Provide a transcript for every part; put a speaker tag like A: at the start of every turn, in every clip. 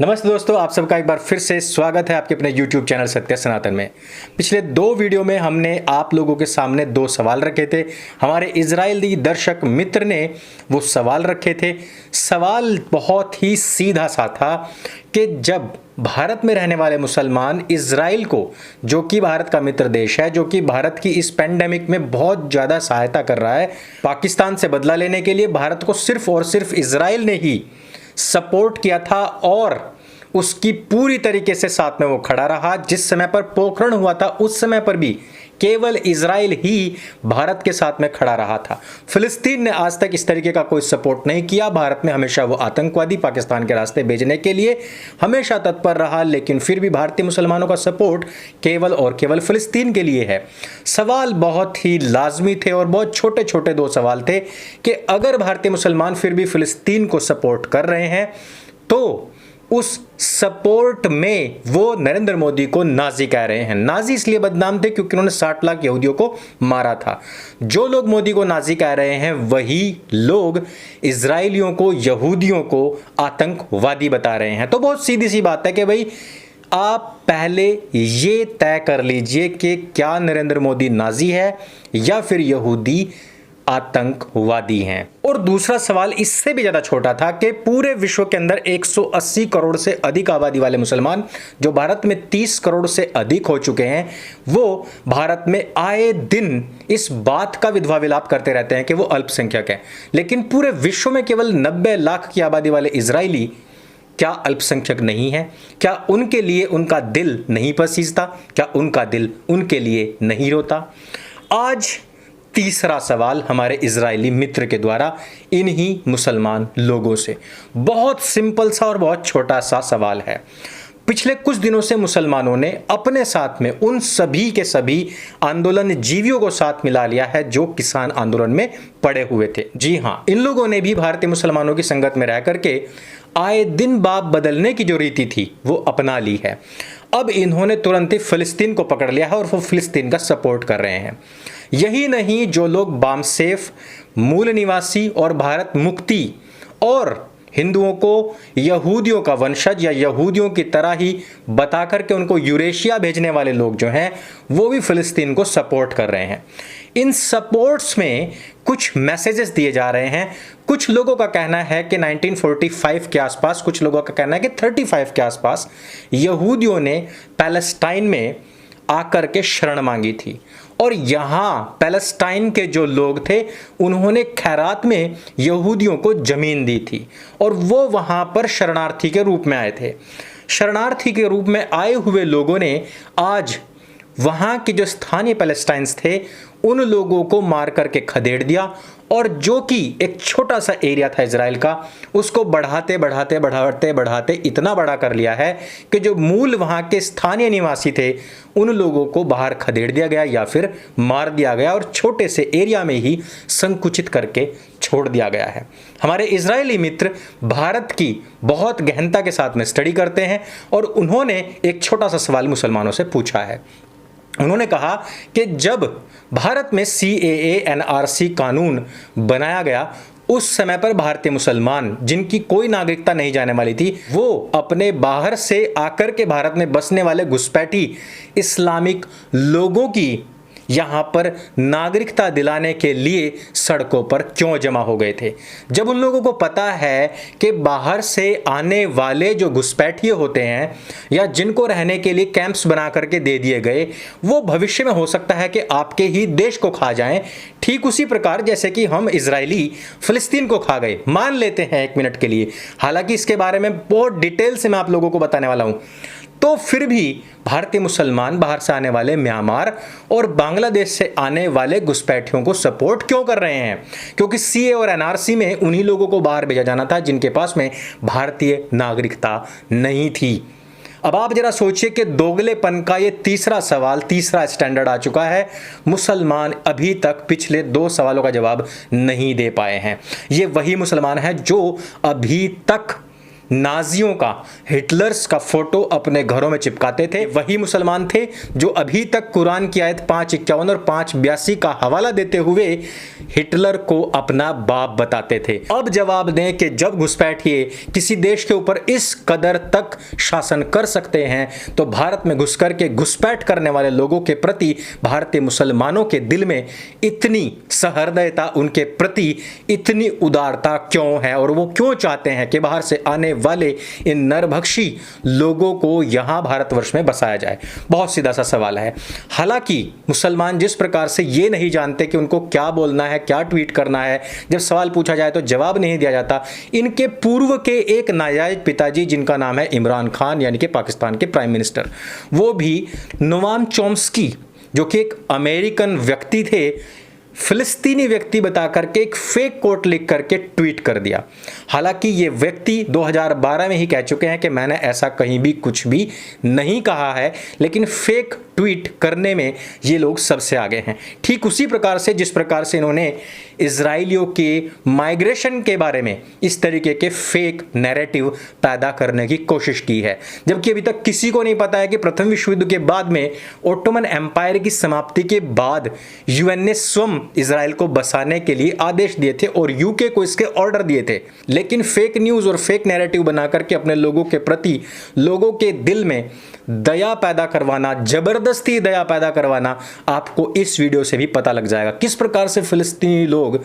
A: नमस्ते दोस्तों, आप सबका एक बार फिर से स्वागत है आपके अपने YouTube चैनल सत्य सनातन में। पिछले दो वीडियो में हमने आप लोगों के सामने दो सवाल रखे थे। हमारे इजरायली दर्शक मित्र ने वो सवाल रखे थे। सवाल बहुत ही सीधा सा था कि जब भारत में रहने वाले मुसलमान इजराइल को, जो कि भारत का मित्र देश है, जो कि भारत की इस पेंडेमिक में बहुत ज़्यादा सहायता कर रहा है, पाकिस्तान से बदला लेने के लिए भारत को सिर्फ और सिर्फ इजराइल ने ही सपोर्ट किया था और उसकी पूरी तरीके से साथ में वो खड़ा रहा। जिस समय पर पोखरण हुआ था उस समय पर भी केवल इजराइल ही भारत के साथ में खड़ा रहा था। फिलिस्तीन ने आज तक इस तरीके का कोई सपोर्ट नहीं किया। भारत में हमेशा वो आतंकवादी पाकिस्तान के रास्ते भेजने के लिए हमेशा तत्पर रहा, लेकिन फिर भी भारतीय मुसलमानों का सपोर्ट केवल और केवल फिलिस्तीन के लिए है। सवाल बहुत ही लाजमी थे और बहुत छोटे छोटे दो सवाल थे कि अगर भारतीय मुसलमान फिर भी फिलिस्तीन को सपोर्ट कर रहे हैं तो उस सपोर्ट में वो नरेंद्र मोदी को नाजी कह रहे हैं। नाजी इसलिए बदनाम थे क्योंकि उन्होंने 60 लाख यहूदियों को मारा था। जो लोग मोदी को नाजी कह रहे हैं वही लोग इजरायलियों को, यहूदियों को आतंकवादी बता रहे हैं। तो बहुत सीधी सी बात है कि भाई आप पहले ये तय कर लीजिए कि क्या नरेंद्र मोदी नाजी है या फिर यहूदी आतंकवादी हैं। और दूसरा सवाल इससे भी ज्यादा छोटा था कि पूरे विश्व के अंदर 180 करोड़ से अधिक आबादी वाले मुसलमान, जो भारत में 30 करोड़ से अधिक हो चुके हैं, वो भारत में आए दिन इस बात का विधवा विलाप करते रहते हैं कि वो अल्पसंख्यक हैं। लेकिन पूरे विश्व में केवल 90 लाख की आबादी वाले इजरायली क्या अल्पसंख्यक नहीं है? क्या उनके लिए उनका दिल नहीं पसीजता? क्या उनका दिल उनके लिए नहीं रोता? आज तीसरा सवाल हमारे इजरायली मित्र के द्वारा इन्हीं मुसलमान लोगों से, बहुत सिंपल सा और बहुत छोटा सा सवाल है। पिछले कुछ दिनों से मुसलमानों ने अपने साथ में उन सभी के सभी आंदोलन जीवियों को साथ मिला लिया है जो किसान आंदोलन में पड़े हुए थे। जी हाँ, इन लोगों ने भी भारतीय मुसलमानों की संगत में रह करके आए दिन बाप बदलने की जो रीति थी वो अपना ली है। अब इन्होंने तुरंत ही फिलिस्तीन को पकड़ लिया है और वो फिलिस्तीन का सपोर्ट कर रहे हैं। यही नहीं, जो लोग बामसेफ, मूल निवासी और भारत मुक्ति और हिंदुओं को यहूदियों का वंशज या यहूदियों की तरह ही बता करके उनको यूरेशिया भेजने वाले लोग जो हैं वो भी फिलिस्तीन को सपोर्ट कर रहे हैं। इन सपोर्ट्स में कुछ मैसेजेस दिए जा रहे हैं। कुछ लोगों का कहना है कि 1945 के आसपास, कुछ लोगों का कहना है कि 35 के आसपास यहूदियों ने पैलेस्टाइन में आकर के शरण मांगी थी और यहां पैलेस्टाइन के जो लोग थे उन्होंने खैरात में यहूदियों को जमीन दी थी और वो वहां पर शरणार्थी के रूप में आए थे। शरणार्थी के रूप में आए हुए लोगों ने आज वहां के जो स्थानीय पैलेस्टाइंस थे उन लोगों को मार करके खदेड़ दिया और जो कि एक छोटा सा एरिया था इजराइल का, उसको बढ़ाते बढ़ाते बढ़ाते बढ़ाते इतना बड़ा कर लिया है कि जो मूल वहां के स्थानीय निवासी थे उन लोगों को बाहर खदेड़ दिया गया या फिर मार दिया गया और छोटे से एरिया में ही संकुचित करके छोड़ दिया गया है। हमारे इजरायली मित्र भारत की बहुत गहनता के साथ में स्टडी करते हैं और उन्होंने एक छोटा सा सवाल मुसलमानों से पूछा है। उन्होंने कहा कि जब भारत में CAA NRC कानून बनाया गया उस समय पर भारतीय मुसलमान जिनकी कोई नागरिकता नहीं जाने वाली थी वो अपने बाहर से आकर के भारत में बसने वाले घुसपैठी इस्लामिक लोगों की यहाँ पर नागरिकता दिलाने के लिए सड़कों पर क्यों जमा हो गए थे। जब उन लोगों को पता है कि बाहर से आने वाले जो घुसपैठिए होते हैं या जिनको रहने के लिए कैंप्स बना करके दे दिए गए वो भविष्य में हो सकता है कि आपके ही देश को खा जाएं, ठीक उसी प्रकार जैसे कि हम इजरायली फिलिस्तीन को खा गए। मान लेते हैं एक मिनट के लिए, हालांकि इसके बारे में बहुत डिटेल से मैं आप लोगों को बताने वाला हूं। तो फिर भी भारतीय मुसलमान बाहर से आने वाले म्यांमार और बांग्लादेश से आने वाले घुसपैठियों को सपोर्ट क्यों कर रहे हैं? क्योंकि CAA और NRC में उन्हीं लोगों को बाहर भेजा जाना था जिनके पास में भारतीय नागरिकता नहीं थी। अब आप जरा सोचिए कि दोगलेपन का ये तीसरा सवाल, तीसरा स्टैंडर्ड आ चुका है। मुसलमान अभी तक पिछले दो सवालों का जवाब नहीं दे पाए हैं। ये वही मुसलमान हैं जो अभी तक नाजियों का, हिटलर्स का फोटो अपने घरों में चिपकाते थे। वही मुसलमान थे जो अभी तक कुरान की आयत 5:51 और 5:82 का हवाला देते हुए हिटलर को अपना बाप बताते थे। अब जवाब दें कि जब घुसपैठिए किसी देश के ऊपर इस कदर तक शासन कर सकते हैं तो भारत में घुसकर के घुसपैठ करने वाले लोगों के प्रति भारतीय मुसलमानों के दिल में इतनी सहृदयता, उनके प्रति इतनी उदारता क्यों है, और वो क्यों चाहते हैं कि बाहर से आने वाले इन नरभक्षी लोगों को यहां भारतवर्ष में बसाया जाए। बहुत सीधा सा सवाल है। हालांकि मुसलमान जिस प्रकार से ये नहीं जानते कि उनको क्या बोलना है, क्या ट्वीट करना है, जब सवाल पूछा जाए तो जवाब नहीं दिया जाता। इनके पूर्व के एक नाजायज पिताजी जिनका नाम है इमरान खान, यानी कि पाकिस्तान के प्राइम मिनिस्टर, वो भी नोआम चॉम्स्की जो कि एक अमेरिकन व्यक्ति थे, फिलिस्तीनी व्यक्ति बता करके एक फेक कोट लिख करके ट्वीट कर दिया। हालांकि ये व्यक्ति 2012 में ही कह चुके हैं कि मैंने ऐसा कहीं भी कुछ भी नहीं कहा है, लेकिन फेक ट्वीट करने में ये लोग सबसे आगे हैं। ठीक उसी प्रकार से जिस प्रकार से इन्होंने इजराइलियों के माइग्रेशन के बारे में इस तरीके के फेक नैरेटिव पैदा करने की कोशिश की है, जबकि अभी तक किसी को नहीं पता है कि प्रथम विश्व युद्ध के बाद में ओटोमन एम्पायर की समाप्ति के बाद यूएन ने स्वयं इजराइल को बसाने के लिए आदेश दिए थे और यूके को इसके ऑर्डर दिए थे। लेकिन फेक न्यूज और फेक नैरेटिव बना करके अपने लोगों के प्रति, लोगों के दिल में दया पैदा करवाना, जबरदस्ती दया पैदा करवाना, आपको इस वीडियो से भी पता लग जाएगा किस प्रकार से फिलिस्तीनी लोग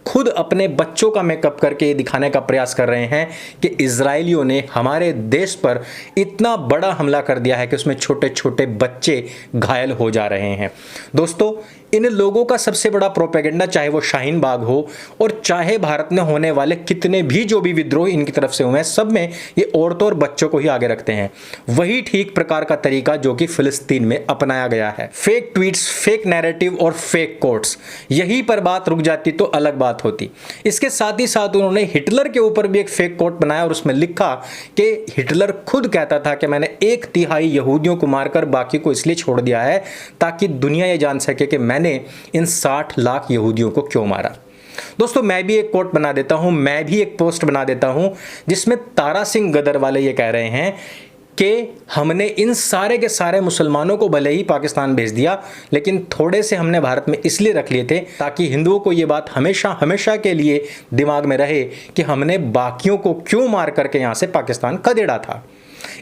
A: खुद अपने बच्चों का मेकअप करके दिखाने का प्रयास कर रहे हैं कि इजराइलियों ने हमारे देश पर इतना बड़ा हमला कर दिया है कि उसमें छोटे छोटे बच्चे घायल हो जा रहे हैं। दोस्तों, इन लोगों का सबसे बड़ा प्रोपेगेंडा, चाहे वो शाहीन बाग हो और चाहे भारत में होने वाले कितने भी जो भी विद्रोह इनकी तरफ से हुए हैं, सब में ये औरतों और बच्चों को ही आगे रखते हैं। वही ठीक प्रकार का तरीका जो कि फिलिस्तीन में अपनाया गया है। फेक ट्वीट्स, फेक नैरेटिव और फेक कोट्स, यहीं पर बात रुक जाती तो अलग बात होती। इसके साथ ही साथ उन्होंने हिटलर के ऊपर भी एक फेक कोट बनाया और उसमें लिखा कि हिटलर खुद कहता था कि मैंने 1/3 यहूदियों को मारकर बाकी को इसलिए छोड़ दिया है ताकि दुनिया ये जान सके कि मैंने इन 60 लाख यहूदियों को क्यों मारा। दोस्तों, मैं भी एक कोट बना देता हूं, मैं भी एक पोस्ट बना देता हूं जिसमें तारा सिंह गदर वाले ये कह रहे हैं कि हमने इन सारे के सारे मुसलमानों को भले ही पाकिस्तान भेज दिया, लेकिन थोड़े से हमने भारत में इसलिए रख लिए थे ताकि हिंदुओं को ये बात हमेशा हमेशा के लिए दिमाग में रहे कि हमने बाकियों को क्यों मार करके यहां से पाकिस्तान खदेड़ा था।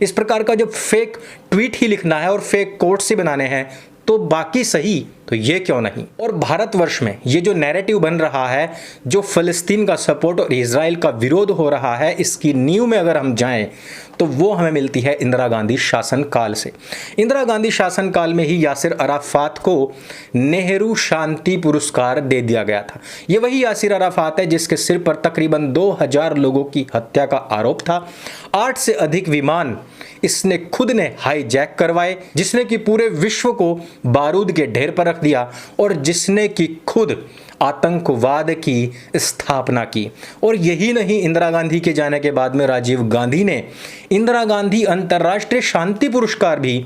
A: इस प्रकार का जब फेक ट्वीट ही लिखना है और फेक कोट्स ही बनाने हैं तो बाकी सही तो ये क्यों नहीं। और भारतवर्ष में ये जो नैरेटिव बन रहा है, जो फिलिस्तीन का सपोर्ट और इजराइल का विरोध हो रहा है, इसकी नींव में अगर हम जाएं तो वो हमें मिलती है इंदिरा गांधी शासनकाल से। इंदिरा गांधी शासनकाल में ही यासिर अराफात को नेहरू शांति पुरस्कार दे दिया गया था। ये वही यासिर अराफात है जिसके सिर पर तकरीबन 2000 लोगों की हत्या का आरोप था। 8 से अधिक विमान इसने खुद ने हाईजैक करवाए, जिसने कि पूरे विश्व को बारूद के ढेर पर रख दिया और जिसने कि खुद आतंकवाद की स्थापना की। और यही नहीं, इंदिरा गांधी के जाने के बाद में राजीव गांधी ने इंदिरा गांधी अंतर्राष्ट्रीय शांति पुरस्कार भी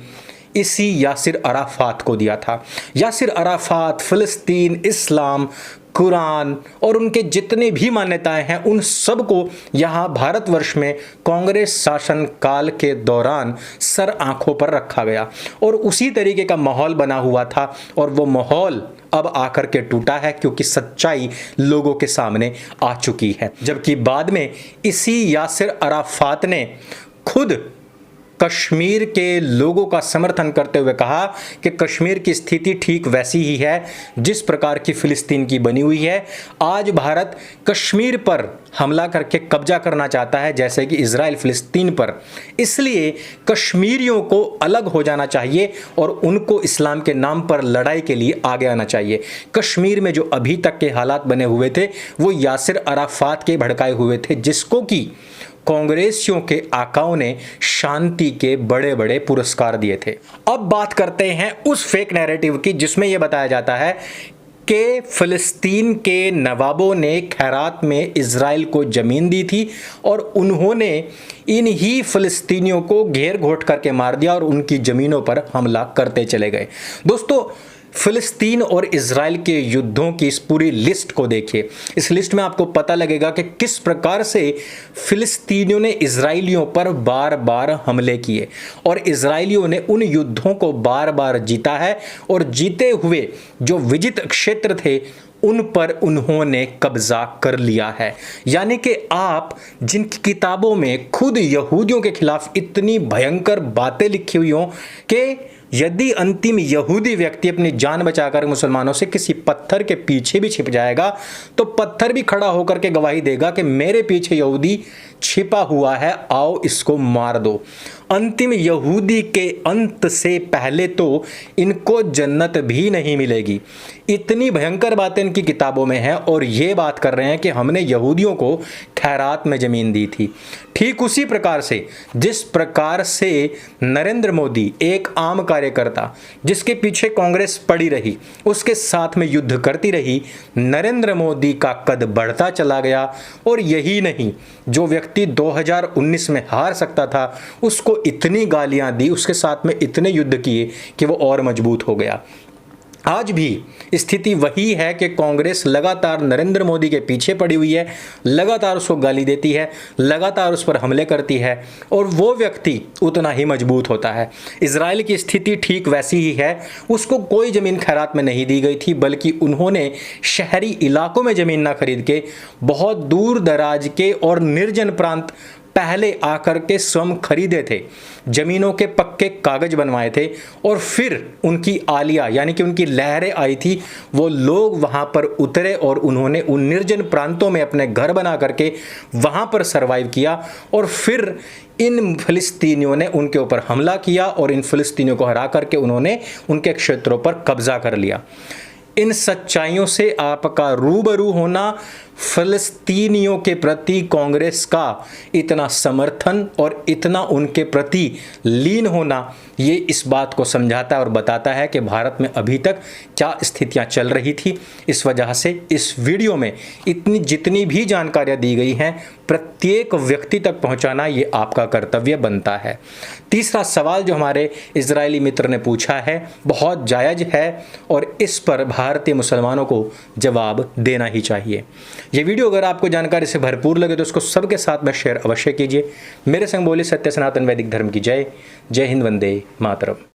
A: इसी यासिर अराफात को दिया था। यासिर अराफात फिलिस्तीन, इस्लाम, कुरान और उनके जितने भी मान्यताएं हैं, उन सब को यहाँ भारतवर्ष में कांग्रेस शासन काल के दौरान सर आंखों पर रखा गया और उसी तरीके का माहौल बना हुआ था। और वो माहौल अब आकर के टूटा है क्योंकि सच्चाई लोगों के सामने आ चुकी है। जबकि बाद में इसी यासिर अराफात ने खुद कश्मीर के लोगों का समर्थन करते हुए कहा कि कश्मीर की स्थिति ठीक वैसी ही है जिस प्रकार की फिलिस्तीन की बनी हुई है। आज भारत कश्मीर पर हमला करके कब्जा करना चाहता है जैसे कि इजराइल फिलिस्तीन पर, इसलिए कश्मीरियों को अलग हो जाना चाहिए और उनको इस्लाम के नाम पर लड़ाई के लिए आगे आना चाहिए। कश्मीर में जो अभी तक के हालात बने हुए थे वो यासिर अराफात के भड़काए हुए थे, जिसको कि कांग्रेसियों के आकाओं ने शांति के बड़े बड़े पुरस्कार दिए थे। अब बात करते हैं उस फेक नैरेटिव की जिसमें यह बताया जाता है कि फिलिस्तीन के नवाबों ने खैरात में इजराइल को जमीन दी थी और उन्होंने इन ही फिलिस्तीनियों को घेर घोट करके मार दिया और उनकी जमीनों पर हमला करते चले गए। दोस्तों, फिलिस्तीन और इजराइल के युद्धों की इस पूरी लिस्ट को देखिए। इस लिस्ट में आपको पता लगेगा कि किस प्रकार से फिलिस्तीनियों ने इजराइलियों पर बार बार हमले किए और इजराइलियों ने उन युद्धों को बार बार जीता है और जीते हुए जो विजित क्षेत्र थे उन पर उन्होंने कब्जा कर लिया है। यानी कि आप जिनकी किताबों में खुद यहूदियों के खिलाफ इतनी भयंकर बातें लिखी हुई हों कि यदि अंतिम यहूदी व्यक्ति अपनी जान बचाकर मुसलमानों से किसी पत्थर के पीछे भी छिप जाएगा तो पत्थर भी खड़ा होकर के गवाही देगा कि मेरे पीछे यहूदी छिपा हुआ है, आओ इसको मार दो। अंतिम यहूदी के अंत से पहले तो इनको जन्नत भी नहीं मिलेगी। इतनी भयंकर बातें इनकी किताबों में है और ये बात कर रहे हैं कि हमने यहूदियों को खैरात में ज़मीन दी थी। ठीक उसी प्रकार से जिस प्रकार से नरेंद्र मोदी एक आम कार्यकर्ता जिसके पीछे कांग्रेस पड़ी रही, उसके साथ में युद्ध करती रही, नरेंद्र मोदी का कद बढ़ता चला गया और यही नहीं, जो व्यक्ति 2019 में हार सकता था उसको इतनी गालियां दी, उसके साथ में इतने युद्ध किए कि वो और मजबूत हो गया। आज भी स्थिति वही है कि कांग्रेस लगातार नरेंद्र मोदी के पीछे पड़ी हुई है, लगातार उसको गाली देती है, लगातार उस पर हमले करती है और वो व्यक्ति उतना ही मजबूत होता है। इजराइल की स्थिति ठीक वैसी ही है, उसको कोई ज़मीन खैरात में नहीं दी गई थी, बल्कि उन्होंने शहरी इलाकों में ज़मीन ना खरीद के बहुत दूर दराज के और निर्जन प्रांत पहले आकर के स्वयं खरीदे थे, जमीनों के पक्के कागज बनवाए थे और फिर उनकी आलिया यानी कि उनकी लहरें आई थी, वो लोग वहां पर उतरे और उन्होंने उन निर्जन प्रांतों में अपने घर बना करके वहां पर सरवाइव किया और फिर इन फिलिस्तीनियों ने उनके ऊपर हमला किया और इन फिलिस्तीनियों को हरा करके उन्होंने उनके क्षेत्रों पर कब्जा कर लिया। इन सच्चाइयों से आपका रूबरू होना, फिलिस्तीनियों के प्रति कांग्रेस का इतना समर्थन और इतना उनके प्रति लीन होना, ये इस बात को समझाता है और बताता है कि भारत में अभी तक क्या स्थितियां चल रही थी। इस वजह से इस वीडियो में जितनी भी जानकारियां दी गई हैं, प्रत्येक व्यक्ति तक पहुंचाना ये आपका कर्तव्य बनता है। तीसरा सवाल जो हमारे इजरायली मित्र ने पूछा है बहुत जायज़ है और इस पर भारतीय मुसलमानों को जवाब देना ही चाहिए। ये वीडियो अगर आपको जानकारी से भरपूर लगे तो उसको सबके साथ में शेयर अवश्य कीजिए। मेरे संग बोले सत्य सनातन वैदिक धर्म की जय। जय हिंद, वंदे मातरम।